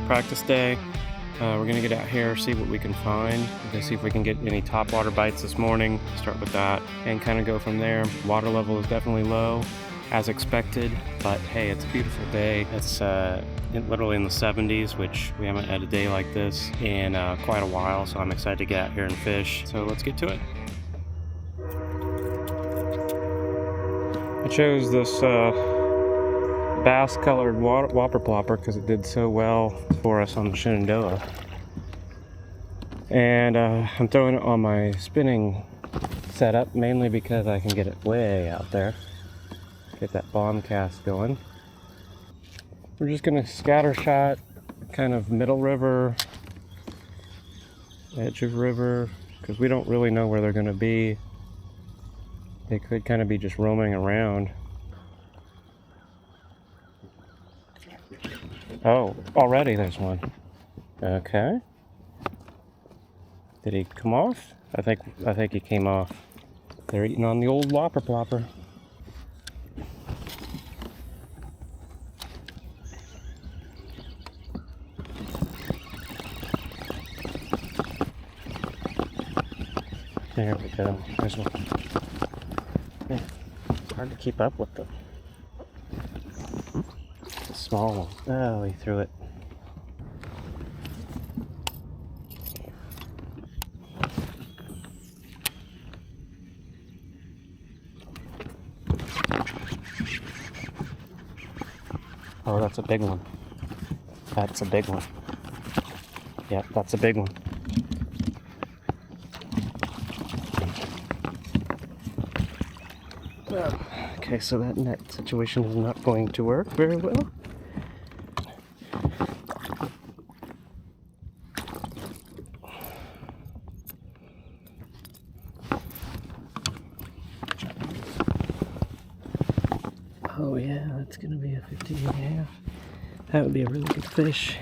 practice day. We're gonna get out here, see what we can find. We're gonna see if we can get any topwater bites this morning. Start with that and kind of go from there. Water level is definitely low, as expected, but hey, it's a beautiful day. It's literally in the 70s, which we haven't had a day like this in quite a while, so I'm excited to get out here and fish. So let's get to it. I chose this bass colored whopper plopper because it did so well for us on the Shenandoah. And I'm throwing it on my spinning setup mainly because I can get it way out there. Get that bomb cast going. We're just gonna scatter shot kind of middle river, edge of river, because we don't really know where they're gonna be. They could kind of be just roaming around. Oh, already there's one. Okay. Did he come off? I think he came off. They're eating on the old whopper plopper. There we go. There's one. Yeah. Hard to keep up with them. It's a small one. Oh, he threw it. Oh, that's a big one. That's a big one. Yeah, that's a big one. Okay, so that net situation is not going to work very well. Oh yeah, that's gonna be a 15.5. That would be a really good fish.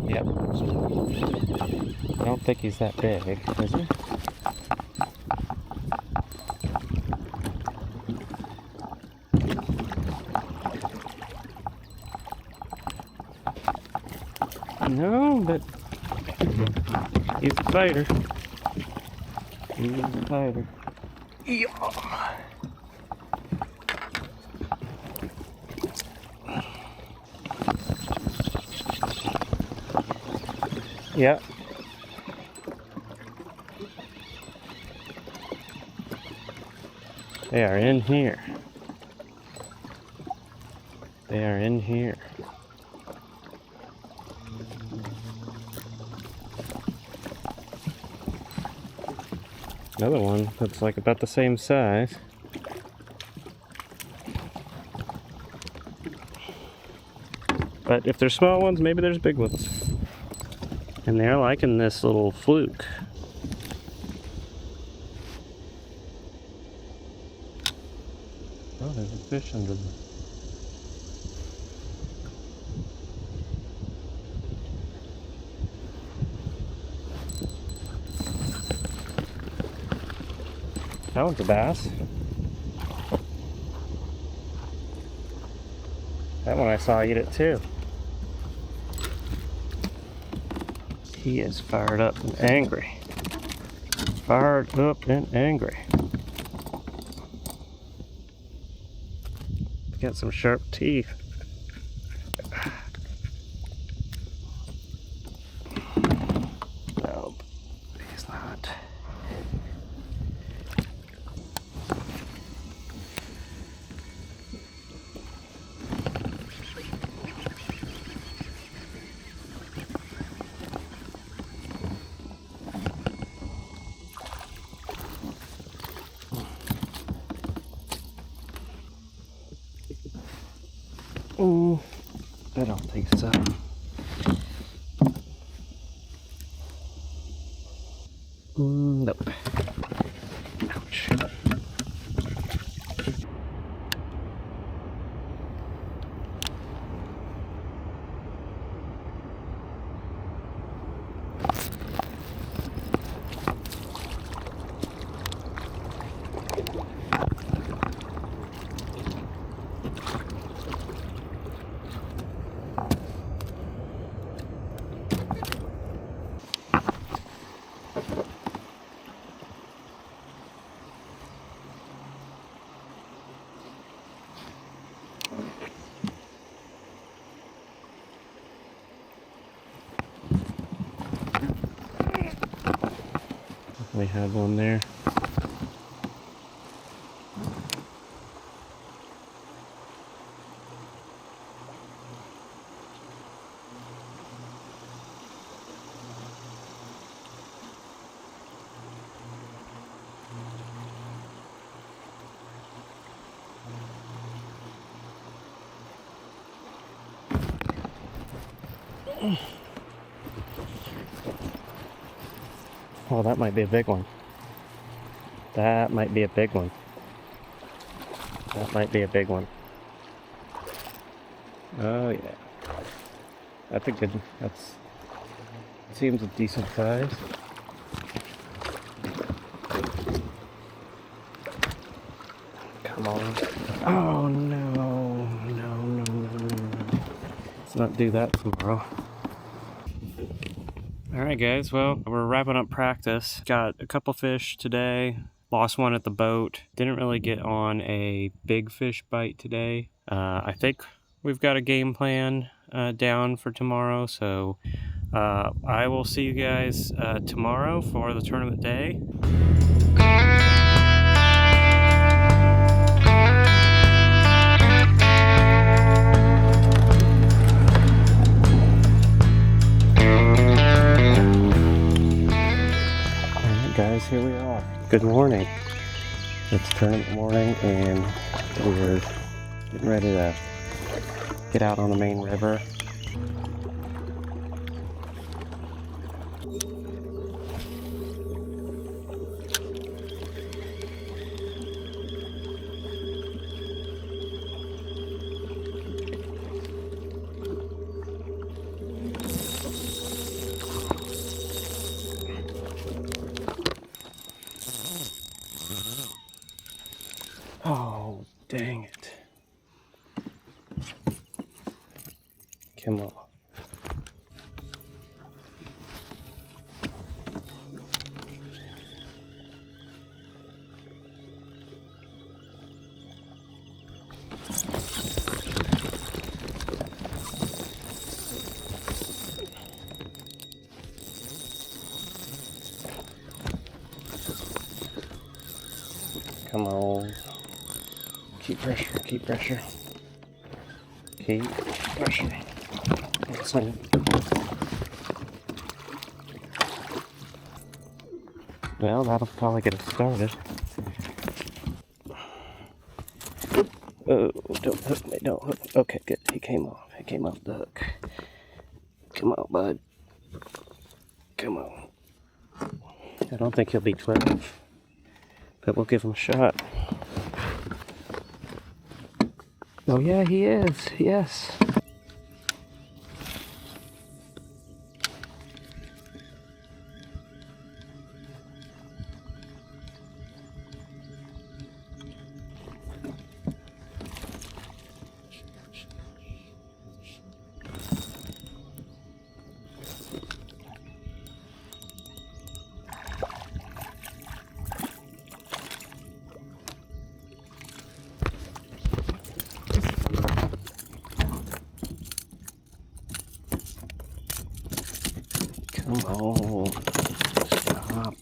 Yep. I don't think he's that big, is he? No, but he's a fighter. He's a fighter. Yeah. Yep. They are in here. They are in here. Another one that's like about the same size. But if there's small ones, maybe there's big ones. And they're liking this little fluke. Oh, there's a fish under there. That one's a bass. That one I saw eat it too. He is fired up and angry. Fired up and angry. Got some sharp teeth. No, he's not. I don't think so. Nope. Ouch. We had one there. Oh, that might be a big one. That might be a big one. That might be a big one. Oh yeah. That's a good, seems a decent size. Come on. Oh no, no, no, no, no, no. Let's not do that tomorrow. Alright guys, well, we're wrapping up practice. Got a couple fish today. Lost one at the boat. Didn't really get on a big fish bite today. I think we've got a game plan down for tomorrow, so I will see you guys tomorrow for the tournament day. Alright guys, here we are. Good morning. It's tournament morning and we're getting ready to get out on the main river. Oh, dang it. Come on. Come on. Keep pressure, keep pressure. Keep pressure. Excellent. Well, that'll probably get us started. Oh, don't hook me, don't hook me. Okay, good. He came off the hook. Come on, bud. Come on. I don't think he'll be 12, but we'll give him a shot. Oh yeah, he is. Yes. Come on. Stop.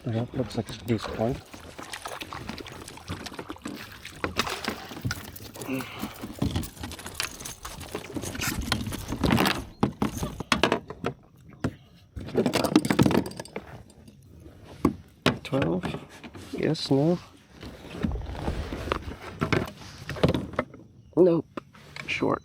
Well, looks like a decent one. $12? Yes, no? Nope. Short.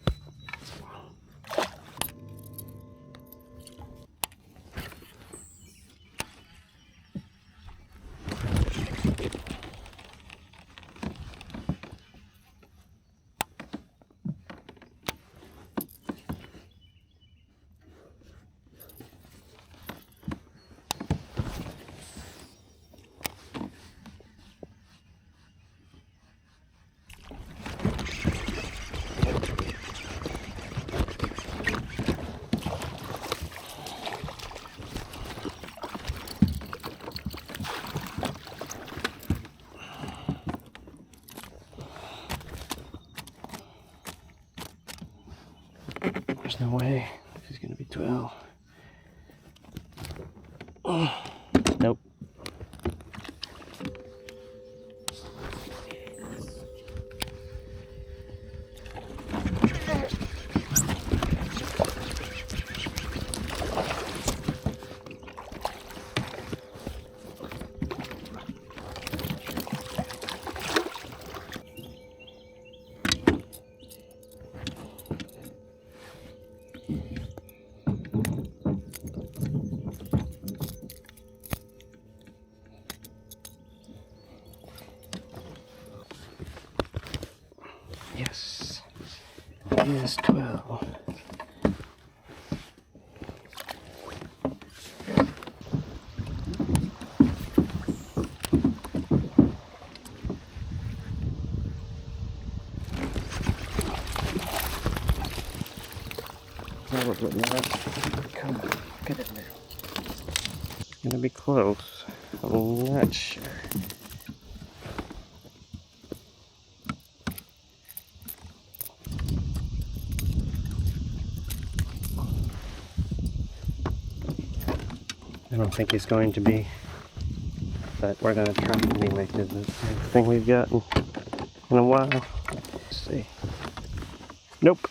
There's no way he's gonna be 12. Nope. Yes, it is 12. Now we're putting it up. Come on, get in there. It's gonna be close. I'm not sure. I don't think he's going to be, but we're going to try anyway because it's the only thing we've got in a while. Let's see. Nope.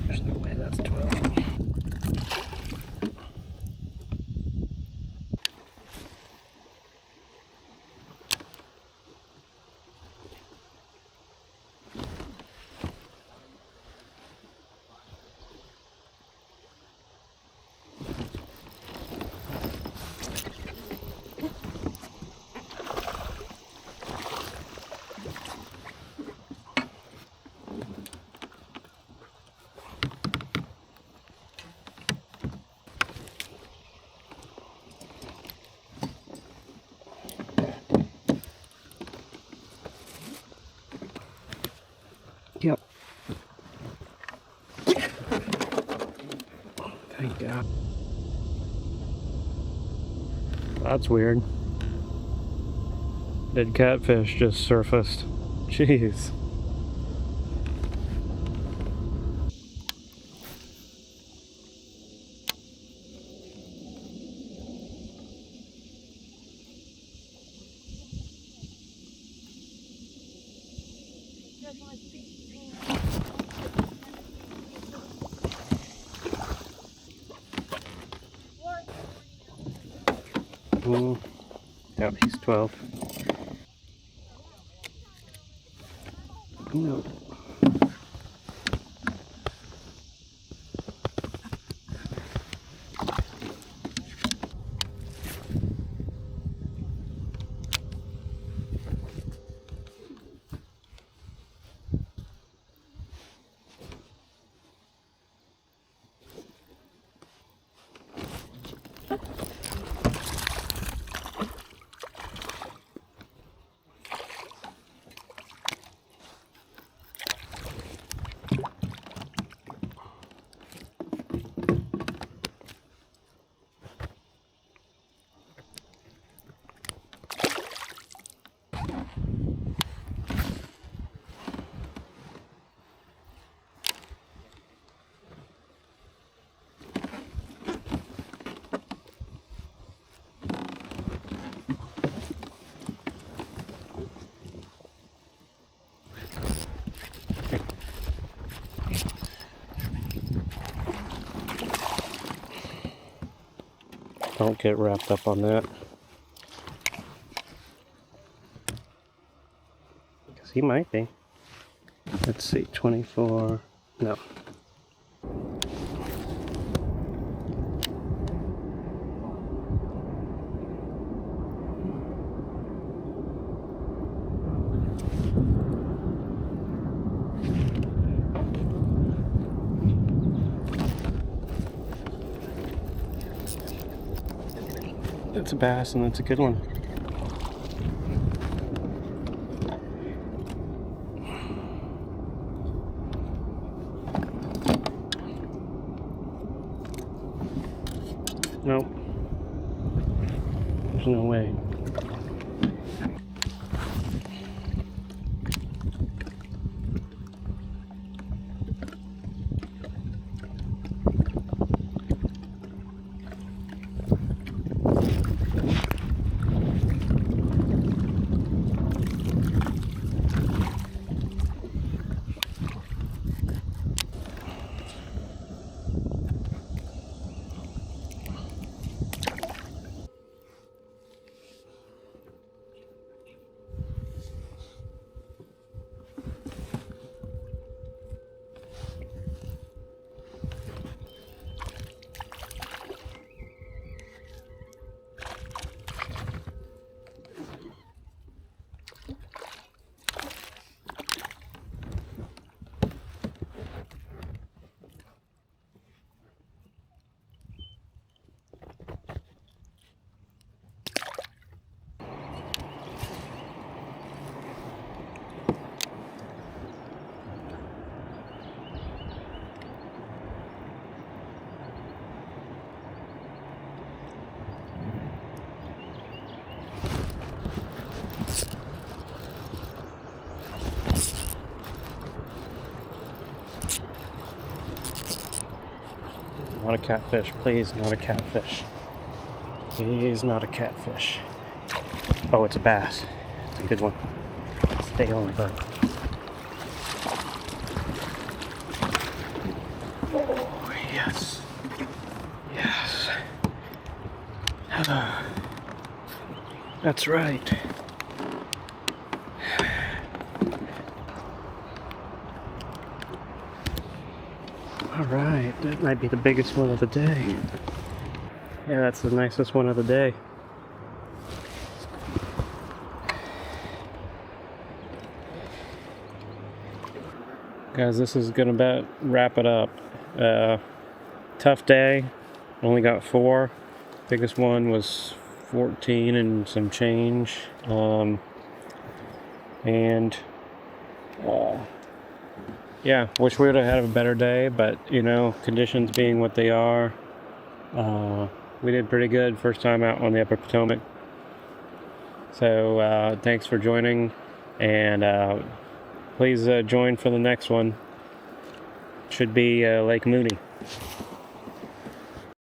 There's no way that's 12. Yep. Thank God. That's weird. Dead catfish just surfaced. Jeez. Yep, he's 12. No. Don't get wrapped up on that. Because he might be. Let's see, 24. No. It's a bass and it's a good one. Nope. There's no way. Not a catfish, please, not a catfish. Please, not a catfish. Oh, it's a bass. It's a good one. Stay on the boat. Oh, yes. Yes. Hello. That's right. Alright, that might be the biggest one of the day. Yeah, that's the nicest one of the day. Guys, this is gonna about wrap it up. Tough day. Only got 4. Biggest one was 14 and some change. Yeah, wish we would have had a better day, but you know, conditions being what they are, we did pretty good first time out on the Upper Potomac. So thanks for joining, and please join for the next one. Should be Lake Mooney.